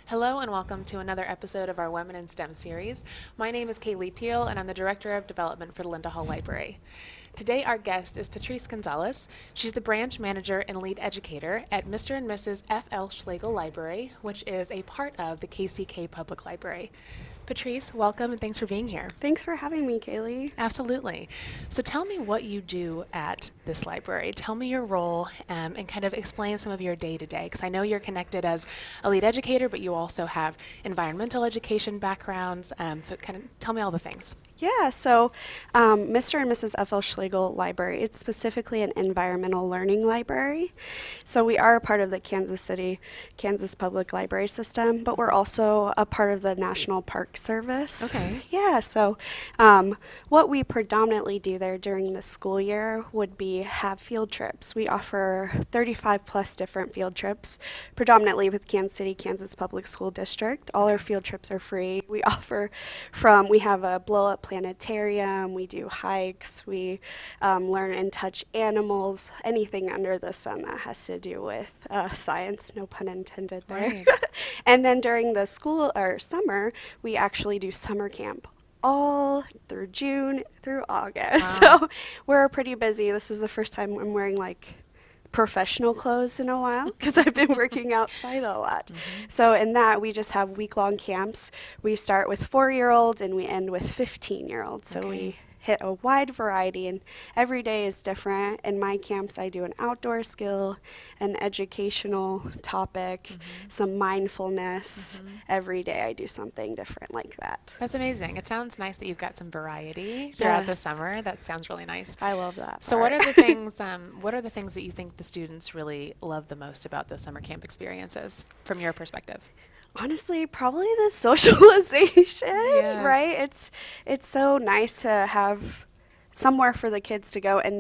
Hello and welcome to another episode of our Women in STEM series. My name is Kaylee Peile and I'm the Director of Development for the Linda Hall Library. Today our guest is Patrice Gonzalez. She's the branch manager and lead educator at Mr. and Mrs. F.L. Schlagle Library, which is a part of the KCK Public Library. Patrice, welcome and thanks for being here. Thanks for having me, Kaylee. Absolutely. So tell me what you do at this library. Tell me your role and kind of explain some of your day-to-day, because I know you're connected as a lead educator, but you also have environmental education backgrounds. So kind of tell me all the things. Yeah, Mr. and Mrs. F.L. Schlegel Library, it's specifically an environmental learning library. So we are a part of the Kansas Public Library System, but we're also a part of the National Park Service. Okay. Yeah, what we predominantly do there during the school year would be have field trips. We offer 35 plus different field trips, predominantly with Kansas City, Kansas Public School District. All our field trips are free. We have a blow-up planetarium, we do hikes, we learn and touch animals, anything under the sun that has to do with science, no pun intended there. Right. And then during the school or summer, we actually do summer camp all through June through August. Wow. So we're pretty busy. This is the first time I'm wearing professional clothes in a while because I've been working outside a lot. So in that, we just have week-long camps. We start with 4-year-olds and we end with 15-year-olds. So we hit a wide variety, and every day is different. In my camps, I do an outdoor skill, an educational topic, some mindfulness. Every day I do something different like that. That's amazing. It sounds nice that you've got some variety throughout the Yes. summer. That sounds really nice. I love that So part. what are the things what are the things that you think the students really love the most about those summer camp experiences from your perspective? Honestly, probably the socialization, Yes. right? It's so nice to have somewhere for the kids to go and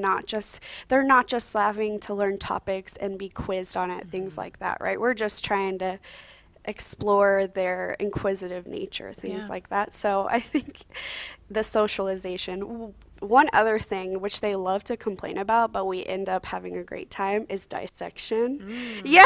they're not just having to learn topics and be quizzed on it, things like that, right? We're just trying to explore their inquisitive nature, things Yeah. like that. So I think the socialization. One other thing which they love to complain about, but we end up having a great time, is dissection. Yeah,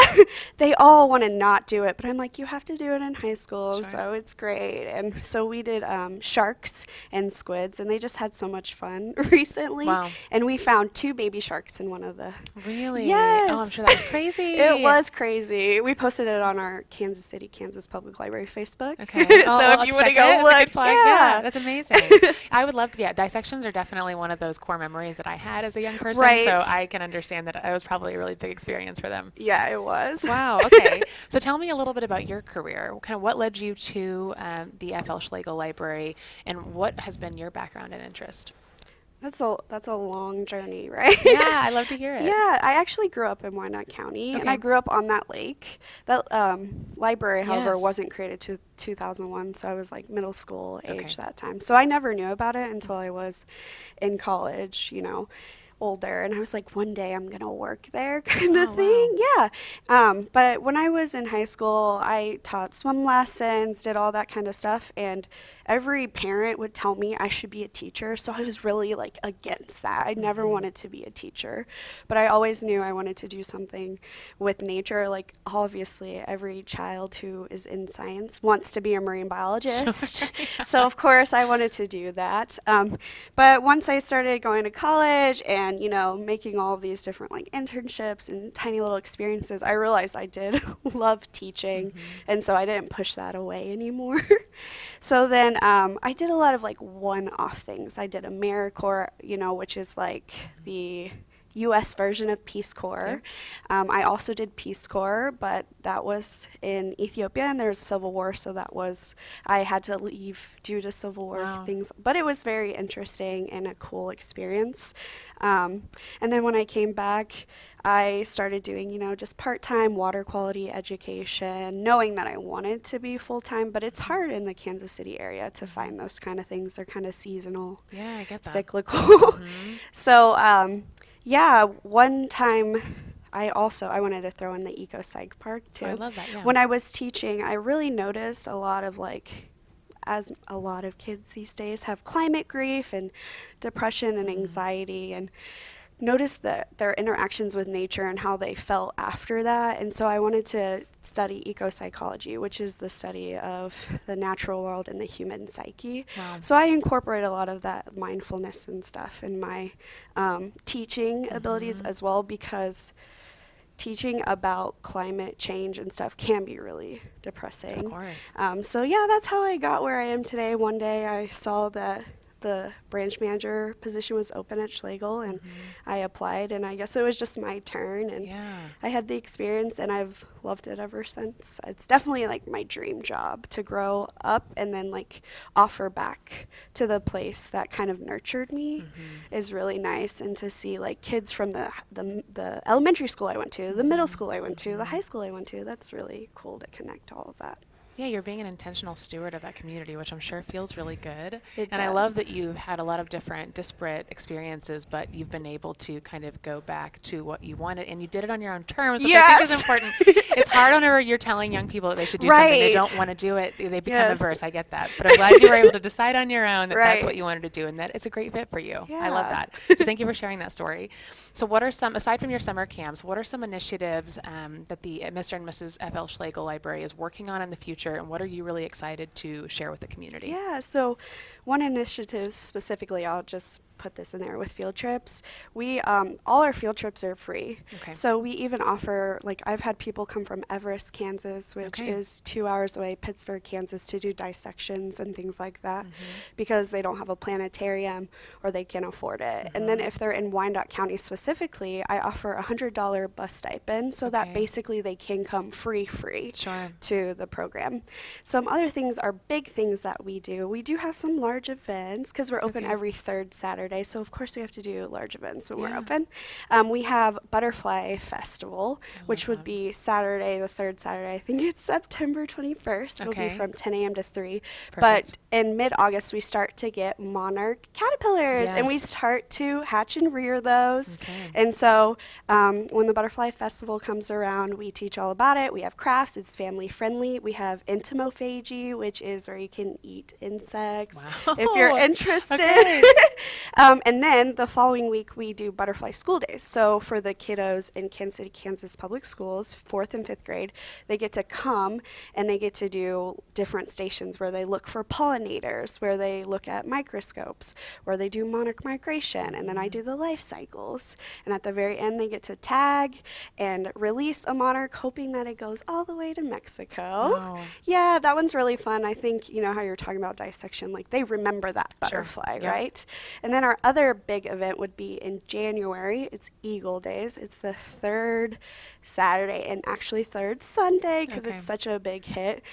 they all want to not do it, but I'm like, you have to do it in high school, Sure. so it's great. And so we did sharks and squids, and they just had so much fun recently. Wow. And we found 2 baby sharks in one of the. Really? Yes. Oh, I'm sure that was crazy. It was crazy. We posted it on our Kansas City, Kansas Public Library Facebook. Okay. So I'll if you check want to it. go That's a look, good plug. yeah. That's amazing. I would love to. Yeah, dissections are definitely one of those core memories that I had as a young person. Right. So I can understand that it was probably a really big experience for them. Yeah, it was. Wow. Okay. So tell me a little bit about your career. Kind of what led you to the F.L. Schlagle Library, and what has been your background and interest? That's a long journey, right? Yeah, I love to hear it. Yeah, I actually grew up in Wyandotte County, and Okay. I grew up on that lake. That library, however, Yes. wasn't created to 2001, so I was like middle school age Okay. that time. So I never knew about it until I was in college, older, and I was like, one day I'm gonna work there, kind Oh, of thing. Yeah. But when I was in high school, I taught swim lessons, did all that kind of stuff, and every parent would tell me I should be a teacher, so I was really against that. I never wanted to be a teacher, but I always knew I wanted to do something with nature. Like, obviously every child who is in science wants to be a marine biologist. So of course I wanted to do that. But once I started going to college and making all of these different internships and tiny little experiences, I realized I did love teaching, and so I didn't push that away anymore. So then I did a lot of one-off things. I did AmeriCorps, which is the U.S. version of Peace Corps. I also did Peace Corps, but that was in Ethiopia, and there was a civil war, so I had to leave due to civil war Wow. things. But it was very interesting and a cool experience. And then when I came back, I started doing, just part-time water quality education, knowing that I wanted to be full-time, but it's hard in the Kansas City area to find those kind of things. They're kind of seasonal, Yeah, I get that. cyclical. So, yeah, one time I wanted to throw in the eco psych park too. I love that. Yeah. When I was teaching, I really noticed a lot of as a lot of kids these days have climate grief and depression and anxiety, and noticed their interactions with nature and how they felt after that. And so I wanted to study ecopsychology, which is the study of the natural world and the human psyche. Wow. So I incorporate a lot of that mindfulness and stuff in my teaching abilities as well, because teaching about climate change and stuff can be really depressing. Of course. So yeah, that's how I got where I am today. One day I saw that the branch manager position was open at Schlagle, and I applied, and I guess it was just my turn, and I had the experience, and I've loved it ever since. It's definitely like my dream job to grow up and then like offer back to the place that kind of nurtured me is really nice, and to see like kids from the elementary school I went to, the middle school I went to, the high school I went to, that's really cool to connect all of that. Yeah, you're being an intentional steward of that community, which I'm sure feels really good. It And I does. love that you've had a lot of different disparate experiences, but you've been able to kind of go back to what you wanted, and you did it on your own terms, which I think is important. It's hard whenever you're telling young people that they should do something, they Right. don't want to do it, they become Yes. averse. I get that. But I'm glad you were able to decide on your own that that's Right. what you wanted to do, and that it's a great fit for you. I love Yeah. that. So thank you for sharing that story. So what are some, aside from your summer camps, what are some initiatives that the Mr. and Mrs. F.L. Schlagle Library is working on in the future, and what are you really excited to share with the community? Yeah, so one initiative specifically, I'll just put this in there with field trips. We all our field trips are free. Okay. So we even offer, like, I've had people come from Everest, Kansas, which Okay. is 2 hours away, Pittsburgh, Kansas, to do dissections and things like that because they don't have a planetarium or they can afford it. And then if they're in Wyandotte County specifically, I offer a $100 bus stipend so that Okay. basically they can come free Sure. to the program. Some other things are big things that we do. We do have some large events because we're open Okay. every third Saturday. So of course we have to do large events when we're Yeah. open. We have Butterfly Festival, which love would that. be Saturday, the third Saturday. I think it's September 21st. It'll Okay. be from 10 a.m. to 3. Perfect. But in mid-August, we start to get monarch caterpillars, and we Yes. start to hatch and rear those. Okay. And so when the Butterfly Festival comes around, we teach all about it. We have crafts. It's family friendly. We have entomophagy, which is where you can eat insects if you're Wow. interested. Okay. And then the following week, we do Butterfly School Days. So for the kiddos in Kansas City, Kansas Public Schools, 4th and 5th grade, they get to come and they get to do different stations where they look for pollinators, where they look at microscopes, where they do monarch migration, and then I do the life cycles. And at the very end, they get to tag and release a monarch, hoping that it goes all the way to Mexico. Wow. Yeah, that one's really fun. I think, you know, how you're talking about dissection, like they remember that butterfly, Yeah. right? And then our other big event would be in January. It's Eagle Days. It's the third Saturday and actually third Sunday because Okay. it's such a big hit.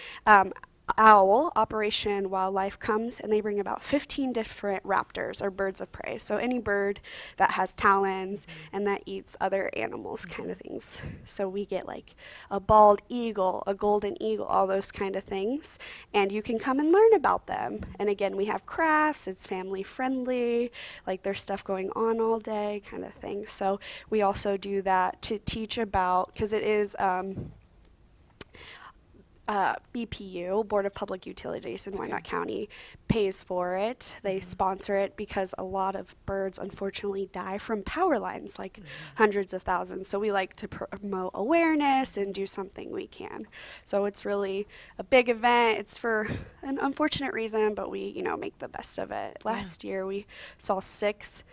OWL, Operation Wildlife, comes and they bring about 15 different raptors or birds of prey. So any bird that has talons and that eats other animals kind of things. So we get like a bald eagle, a golden eagle, all those kind of things. And you can come and learn about them. And again, we have crafts, it's family friendly, like there's stuff going on all day kind of thing. So we also do that to teach about, because it is BPU, Board of Public Utilities in Wyandotte County, pays for it. They sponsor it because a lot of birds unfortunately die from power lines, like hundreds of thousands. So we like to promote awareness and do something we can. So it's really a big event. It's for an unfortunate reason, but we, you know, make the best of it. Last year we saw 6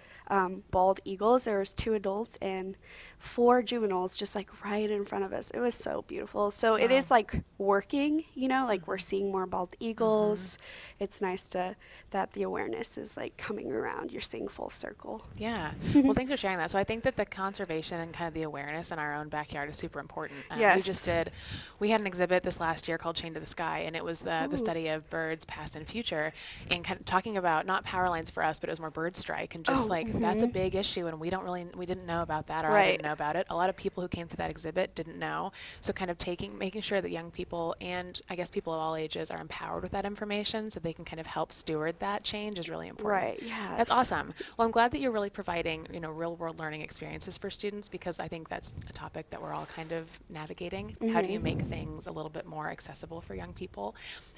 bald eagles. There was 2 adults and 4 juveniles just like right in front of us. It was so beautiful. So it is like working, you know, like we're seeing more bald eagles. It's nice that the awareness is like coming around. You're seeing full circle. Yeah. Well, thanks for sharing that. So I think that the conservation and kind of the awareness in our own backyard is super important. Yes. We had an exhibit this last year called Chain to the Sky, and it was the study of birds past and future, and kind of talking about not power lines for us, but it was more bird strike, and just that's a big issue, and we didn't know about that, or I didn't Right. know about it. A lot of people who came to that exhibit didn't know. So kind of making sure that young people, and I guess people of all ages, are empowered with that information so they can kind of help steward that change is really important. Right, yes. That's awesome. Well, I'm glad that you're really providing, real world learning experiences for students, because I think that's a topic that we're all kind of navigating. How do you make things a little bit more accessible for young people?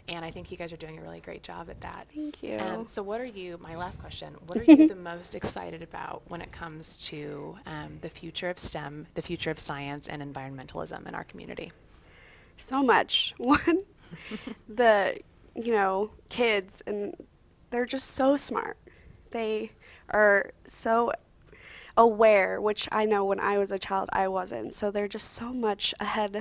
And I think you guys are doing a really great job at that. Thank you. So my last question, what are you the most excited about when it comes to the future of STEM, the future of science and environmentalism in our community? So much. One, the, kids, and they're just so smart. They are so aware, which I know when I was a child I wasn't. So they're just so much ahead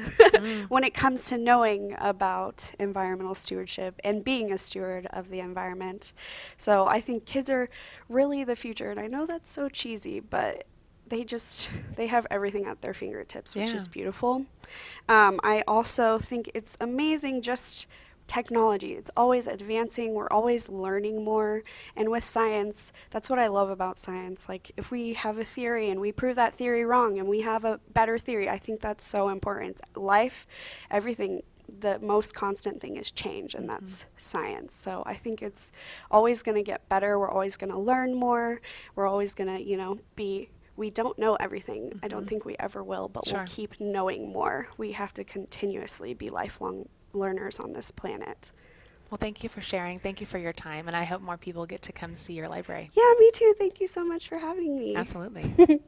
when it comes to knowing about environmental stewardship and being a steward of the environment. So I think kids are really the future, and I know that's so cheesy, but they have everything at their fingertips, which is beautiful. I also think it's amazing, just technology. It's always advancing. We're always learning more. And with science, that's what I love about science. Like, if we have a theory and we prove that theory wrong and we have a better theory, I think that's so important. Life, everything, the most constant thing is change, and that's science. So I think it's always going to get better. We're always going to learn more. We're always going to, we don't know everything. I don't think we ever will, but we'll keep knowing more. We have to continuously be lifelong learners on this planet. Well, thank you for sharing. Thank you for your time, and I hope more people get to come see your library. Yeah, me too. Thank you so much for having me. Absolutely.